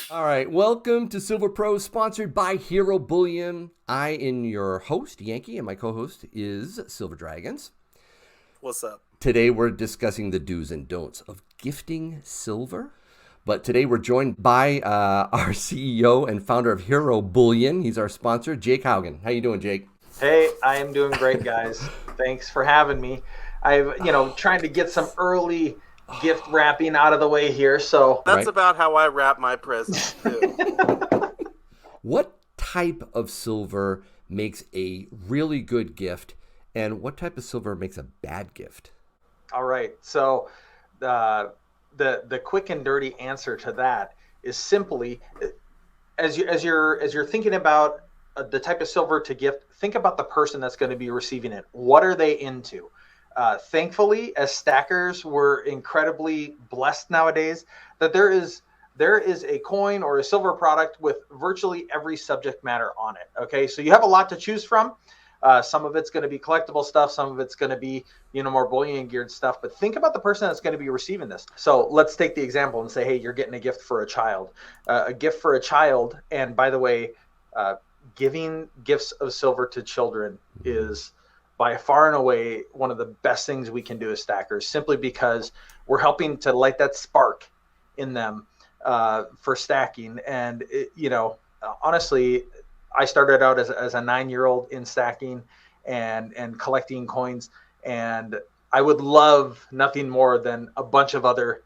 All right, welcome to Silver Pro, sponsored by Hero Bullion. I am your host, Yankee, and my co-host is Silver Dragons. What's up? Today we're discussing the do's and don'ts of gifting silver. But today we're joined by our CEO and founder of Hero Bullion. He's our sponsor, Jake Haugen. How you doing, Jake? Hey, I am doing great, guys. Thanks for having me. Trying to get some early gift wrapping out of the way here. So That's Right. about how I wrap my presents too. What type of silver makes a really good gift, and what type of silver makes a bad gift? all right. So the quick and dirty answer to that is simply as you're thinking about the type of silver to gift, think about the person that's going to be receiving it. What are they into? Thankfully, as stackers, we're incredibly blessed nowadays that there is a coin or a silver product with virtually every subject matter on it. Okay, so you have a lot to choose from. Some of it's going to be collectible stuff. Some of it's going to be, more bullion geared stuff. But think about the person that's going to be receiving this. So let's take the example and say, hey, you're getting a gift for a child. A gift for a child. And by the way, giving gifts of silver to children is by far and away one of the best things we can do as stackers, simply because we're helping to light that spark in them for stacking. And honestly, I started out as a 9-year-old in stacking and collecting coins, and I would love nothing more than a bunch of other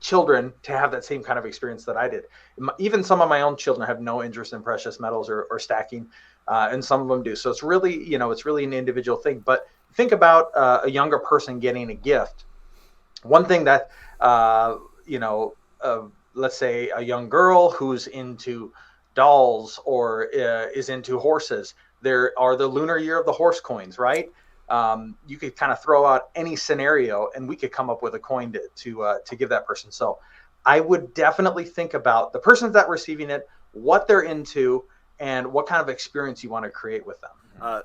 children to have that same kind of experience that I did. Even some of my own children have no interest in precious metals or stacking, and some of them do. So it's really an individual thing. But think about a younger person getting a gift. One thing that let's say a young girl who's into dolls or is into horses. There are the lunar year of the horse coins, right? You could kind of throw out any scenario and we could come up with a coin to give that person. So I would definitely think about the person that's receiving it, what they're into, and what kind of experience you want to create with them.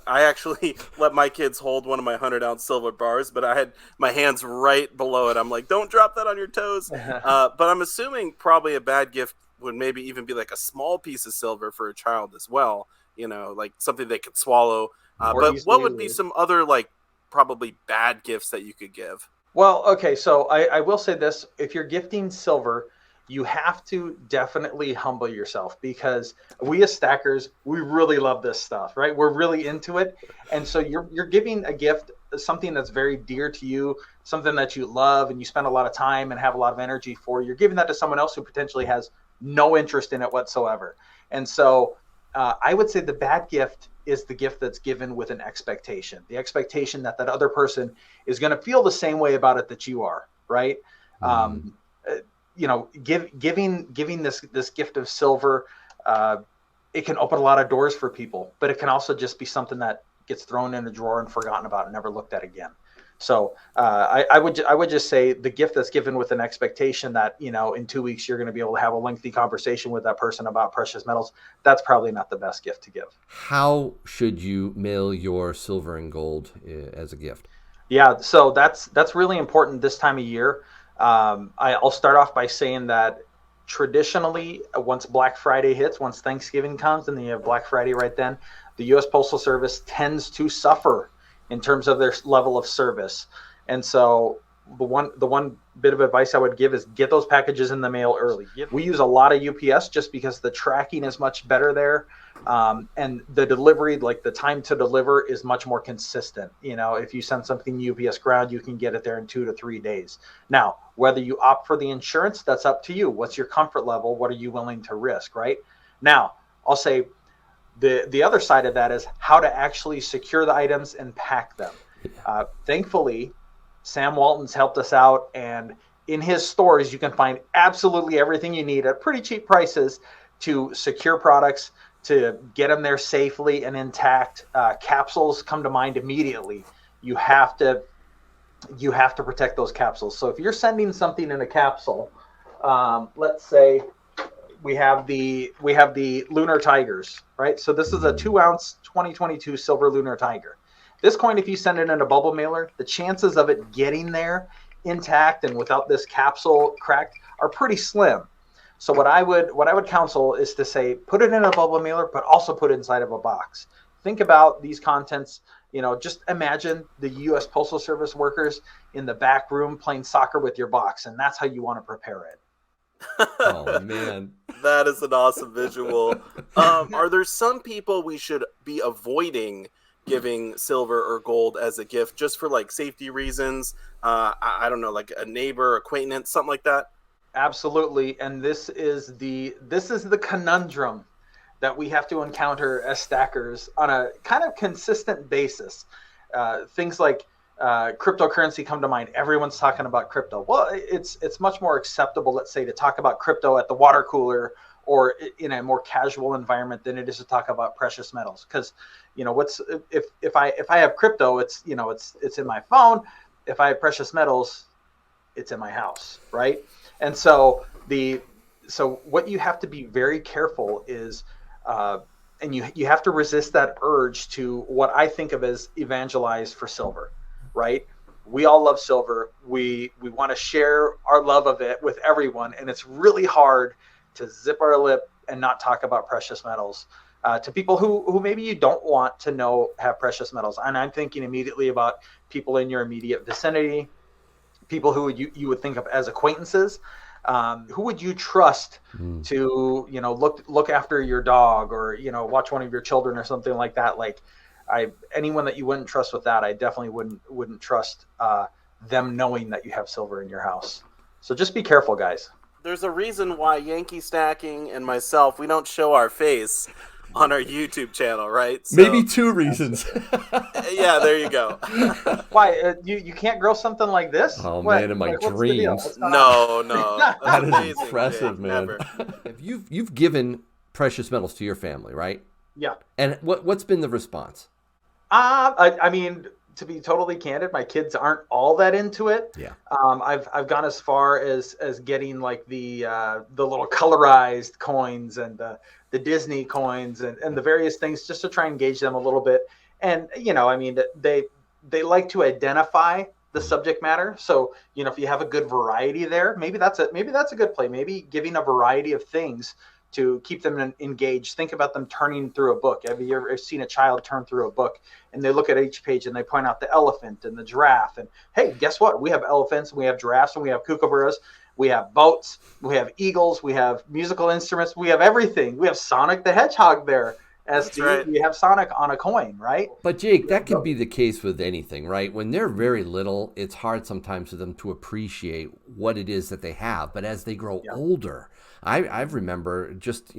I actually let my kids hold one of my 100-ounce silver bars, but I had my hands right below it. I'm like, don't drop that on your toes. But I'm assuming probably a bad gift would maybe even be like a small piece of silver for a child as well, like something they could swallow. But what would be some other probably bad gifts that you could give? Well, okay, so I will say this. If you're gifting silver, you have to definitely humble yourself, because we as stackers, we really love this stuff, right? We're really into it. And so you're giving a gift, something that's very dear to you, something that you love and you spend a lot of time and have a lot of energy for. You're giving that to someone else who potentially has no interest in it whatsoever. And so I would say the bad gift is the gift that's given with an expectation, the expectation that that other person is going to feel the same way about it that you are, right? Giving this gift of silver, it can open a lot of doors for people, but it can also just be something that gets thrown in a drawer and forgotten about and never looked at again. So I would just say the gift that's given with an expectation that, in 2 weeks, you're going to be able to have a lengthy conversation with that person about precious metals. That's probably not the best gift to give. How should you mail your silver and gold as a gift? Yeah, so that's really important this time of year. I'll start off by saying that traditionally, once Black Friday hits, once Thanksgiving comes, and then you have Black Friday right then, the U.S. Postal Service tends to suffer in terms of their level of service. And so the one bit of advice I would give is get those packages in the mail early. We use a lot of UPS just because the tracking is much better there. And the delivery, like the time to deliver, is much more consistent. If you send something UPS ground, you can get it there in 2 to 3 days. Now, whether you opt for the insurance, that's up to you. What's your comfort level? What are you willing to risk, right? Now, I'll say the other side of that is how to actually secure the items and pack them. Thankfully, Sam Walton's helped us out, and in his stores, you can find absolutely everything you need at pretty cheap prices to secure products, to get them there safely and intact. Capsules come to mind immediately. You have to protect those capsules. So if you're sending something in a capsule, let's say we have the Lunar Tigers, right? So this is a 2-ounce 2022 silver Lunar Tiger. This coin, if you send it in a bubble mailer, the chances of it getting there intact and without this capsule cracked are pretty slim. So what I would counsel is to say, put it in a bubble mailer, but also put it inside of a box. Think about these contents. Just imagine the U.S. Postal Service workers in the back room playing soccer with your box, and that's how you want to prepare it. Oh man. That is an awesome visual. Are there some people we should be avoiding giving silver or gold as a gift just for like safety reasons? I don't know, like a neighbor, acquaintance, something like that. Absolutely, and this is the conundrum that we have to encounter as stackers on a kind of consistent basis. Things like cryptocurrency come to mind. Everyone's talking about crypto. Well, it's much more acceptable, let's say, to talk about crypto at the water cooler or in a more casual environment than it is to talk about precious metals. Because what's if I have crypto, it's in my phone. If I have precious metals, it's in my house, right? And so what you have to be very careful is, and you have to resist that urge to what I think of as evangelize for silver, right? We all love silver. We want to share our love of it with everyone, and it's really hard to zip our lip and not talk about precious metals to people who maybe you don't want to know have precious metals. And I'm thinking immediately about people in your immediate vicinity, people who you would think of as acquaintances. Who would you trust to look after your dog or watch one of your children or something like that? Like anyone that you wouldn't trust with that, I definitely wouldn't trust them knowing that you have silver in your house. So just be careful, guys. There's a reason why Yankee Stacking and myself, we don't show our face on our YouTube channel, right? So, Maybe two reasons. yeah, there you go. Why you can't grow something like this? Oh What? man, in my What's the deal? dreams. No. That That's is amazing, impressive, Jake. man. Never. If you've given precious metals to your family, right? Yeah. And what's been the response? I mean, to be totally candid, my kids aren't all that into it. Yeah. I've gone as far as getting like the little colorized coins and the Disney coins and the various things just to try and engage them a little bit. And I mean, they like to identify the subject matter. So if you have a good variety there, maybe that's a good play. Maybe giving a variety of things to keep them engaged. Think about them turning through a book. Have you ever seen a child turn through a book and they look at each page and they point out the elephant and the giraffe? And hey, guess what? We have elephants, and we have giraffes, and we have kookaburras. We have boats, we have eagles, we have musical instruments, we have everything. We have Sonic the Hedgehog there. Right. We have Sonic on a coin, right? But Jake, that can be the case with anything, right? When they're very little, it's hard sometimes for them to appreciate what it is that they have. But as they grow older, I remember just,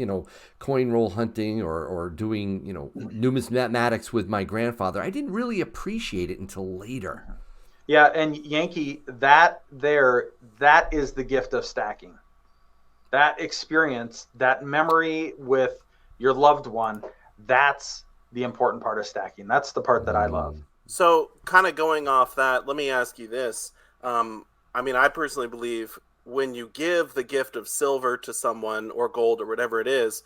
coin roll hunting or doing, numismatics with my grandfather. I didn't really appreciate it until later. Yeah, and Yankee, that is the gift of stacking. That experience, that memory with your loved one, that's the important part of stacking. That's the part that I love. So kind of going off that, let me ask you this. I personally believe when you give the gift of silver to someone or gold or whatever it is,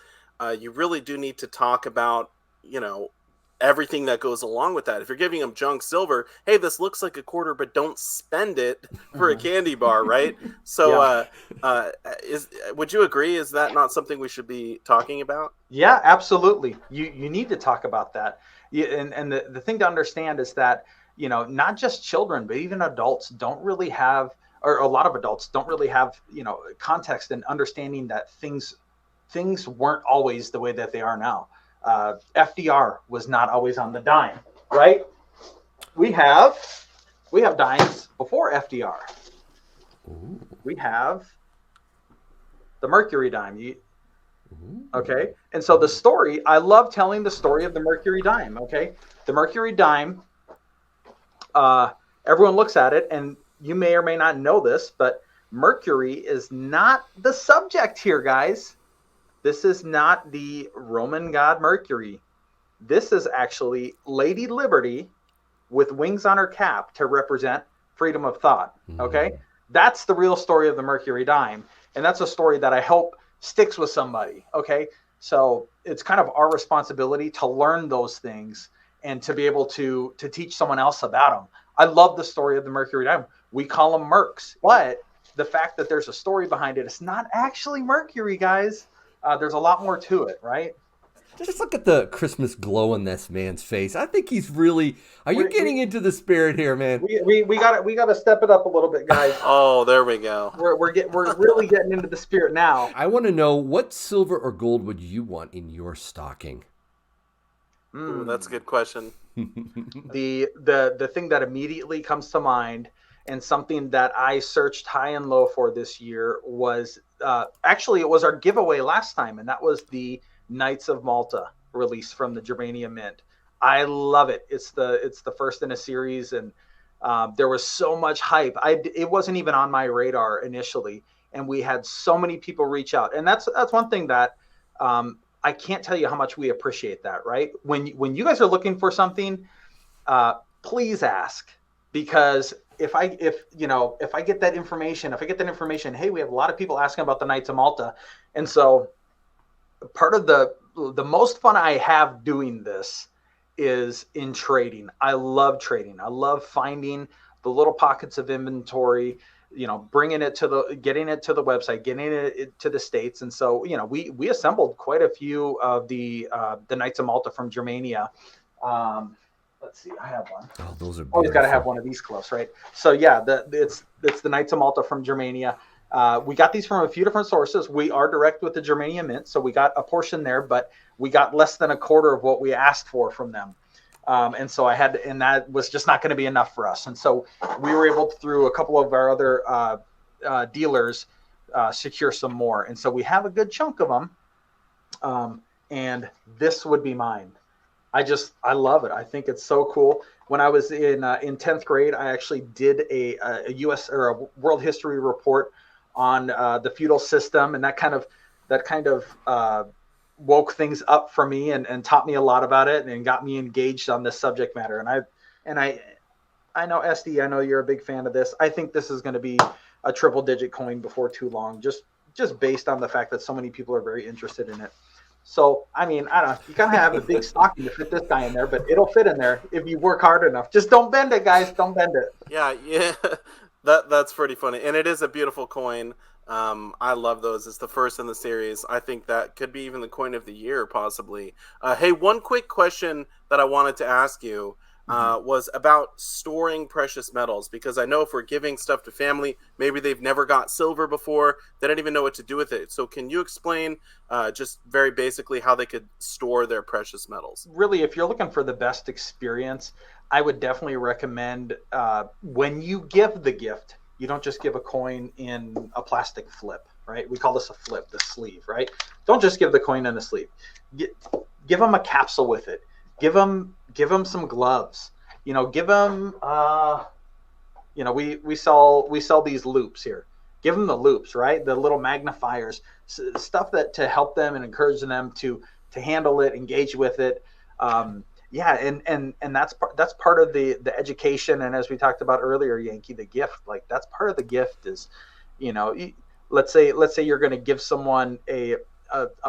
you really do need to talk about, everything that goes along with that. If you're giving them junk silver, hey, this looks like a quarter, but don't spend it for a candy bar, right? So would you agree? Is that not something we should be talking about? Yeah, absolutely. You need to talk about that. And the thing to understand is that, not just children, but even adults don't really have, or a lot of adults don't really have, context and understanding that things weren't always the way that they are now. FDR was not always on the dime, right? We have dimes before FDR. Ooh. We have the Mercury dime. Okay, and so the story, I love telling the story of the Mercury dime. Okay, the Mercury dime. Everyone looks at it, and you may or may not know this, but Mercury is not the subject here, guys. This is not the Roman god Mercury. This is actually Lady Liberty with wings on her cap to represent freedom of thought. Okay? That's the real story of the Mercury dime. And that's a story that I hope sticks with somebody. Okay? So it's kind of our responsibility to learn those things and to be able to teach someone else about them. I love the story of the Mercury dime. We call them Mercs, but the fact that there's a story behind it, it's not actually Mercury, guys. There's a lot more to it, right? Just look at the Christmas glow in this man's face. I think he's really. Are you getting into the spirit here, man? We got to step it up a little bit, guys. Oh, there we go. We're really getting into the spirit now. I want to know, what silver or gold would you want in your stocking? Ooh, that's a good question. The thing that immediately comes to mind, and something that I searched high and low for this year, was actually it was our giveaway last time, and that was the Knights of Malta release from the Germania Mint. I love it. It's the first in a series, and there was so much hype. It wasn't even on my radar initially, and we had so many people reach out, and that's one thing that I can't tell you how much we appreciate that. Right? When you guys are looking for something, please ask, because if I get that information, hey, we have a lot of people asking about the Knights of Malta, and so part of the most fun I have doing this is in trading. I love trading. I love finding the little pockets of inventory, getting it to the website, getting it to the States. And so, we assembled quite a few of the Knights of Malta from Germania. Let's see, I have one. Oh, those are beautiful. Always got to have one of these close, right? So yeah, it's the Knights of Malta from Germania. We got these from a few different sources. We are direct with the Germania Mint, so we got a portion there, but we got less than a quarter of what we asked for from them. And so and that was just not going to be enough for us. And so we were able to, through a couple of our other dealers, secure some more. And so we have a good chunk of them. And this would be mine. I love it. I think it's so cool. When I was in 10th grade, I actually did a U.S. or a world history report on the feudal system, and that kind of woke things up for me and taught me a lot about it and got me engaged on this subject matter. And I know, SD, I know you're a big fan of this. I think this is going to be a triple-digit coin before too long, just based on the fact that so many people are very interested in it. So, I mean, I don't know. You kind of have a big stocking to fit this guy in there, but it'll fit in there if you work hard enough. Just don't bend it, guys. Don't bend it. Yeah. That's pretty funny. And it is a beautiful coin. I love those. It's the first in the series. I think that could be even the coin of the year, possibly. Hey, one quick question that I wanted to ask you was about storing precious metals, because I know if we're giving stuff to family, maybe they've never got silver before, they don't even know what to do with it. So can you explain just very basically how they could store their precious metals? Really, if you're looking for the best experience, I would definitely recommend when you give the gift, you don't just give a coin in a plastic flip, right? We call this a flip, the sleeve, right? Don't just give the coin in the sleeve. Give them a capsule with it. Give them some gloves. Give them. We sell these loops here. Give them the loops, right? The little magnifiers, stuff that to help them and encourage them to handle it, engage with it. And that's part of the education. And as we talked about earlier, Yankee, the gift, like that's part of the gift is, let's say you're going to give someone a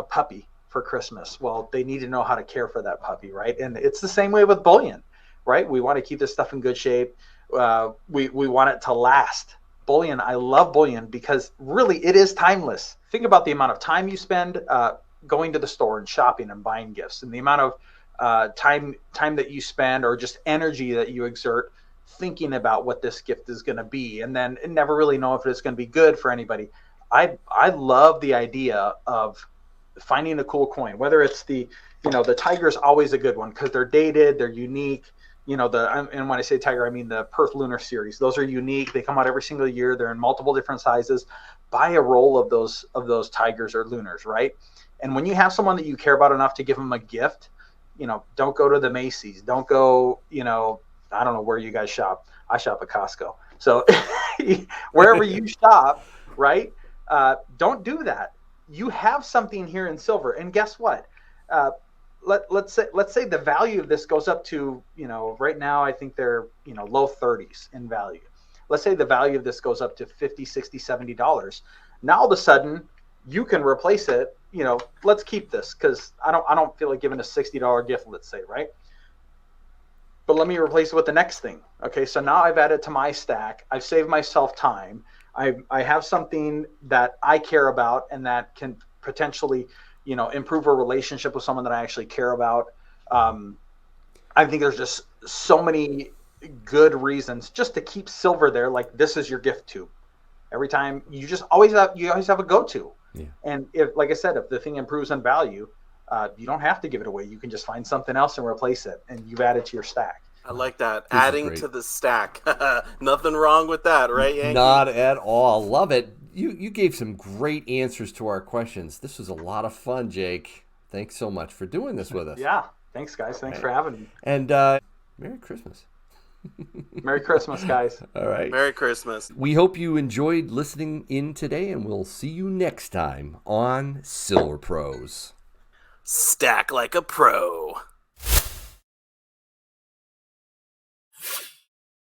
puppy for Christmas. Well, they need to know how to care for that puppy, right? And it's the same way with bullion, right? We want to keep this stuff in good shape. We want it to last. Bullion, I love bullion because really it is timeless. Think about the amount of time you spend going to the store and shopping and buying gifts, and the amount of time that you spend, or just energy that you exert thinking about what this gift is going to be, and then never really know if it's going to be good for anybody. I love the idea of finding a cool coin, whether it's the Tiger's always a good one because they're dated, they're unique. And when I say Tiger, I mean the Perth Lunar series. Those are unique. They come out every single year. They're in multiple different sizes. Buy a roll of those Tigers or Lunars, right? And when you have someone that you care about enough to give them a gift, don't go to the Macy's. Don't go, I don't know where you guys shop. I shop at Costco. So wherever you shop, right? Don't do that. You have something here in silver, and guess what? Let's say the value of this goes up to, right now I think they're low 30s in value. Let's say the value of this goes up to $50, $60, $70. Now all of a sudden you can replace it. Let's keep this because I don't feel like giving a $60 gift, let's say, right? But let me replace it with the next thing. Okay, so now I've added to my stack. I've saved myself time. I have something that I care about and that can potentially, improve a relationship with someone that I actually care about. I think there's just so many good reasons just to keep silver there. Like, this is your gift tube. Every time you always have a go-to. Yeah. And if, like I said, if the thing improves in value, you don't have to give it away. You can just find something else and replace it, and you've added to your stack. I like that. This is Adding great. to the stack. Nothing wrong with that, right, Yankee? Not at all. Love it. You gave some great answers to our questions. This was a lot of fun, Jake. Thanks so much for doing this with us. Yeah. Thanks, guys. Thanks for having me. And Merry Christmas. Merry Christmas, guys. All right. Merry Christmas. We hope you enjoyed listening in today, and we'll see you next time on Silver Pros. Stack like a pro.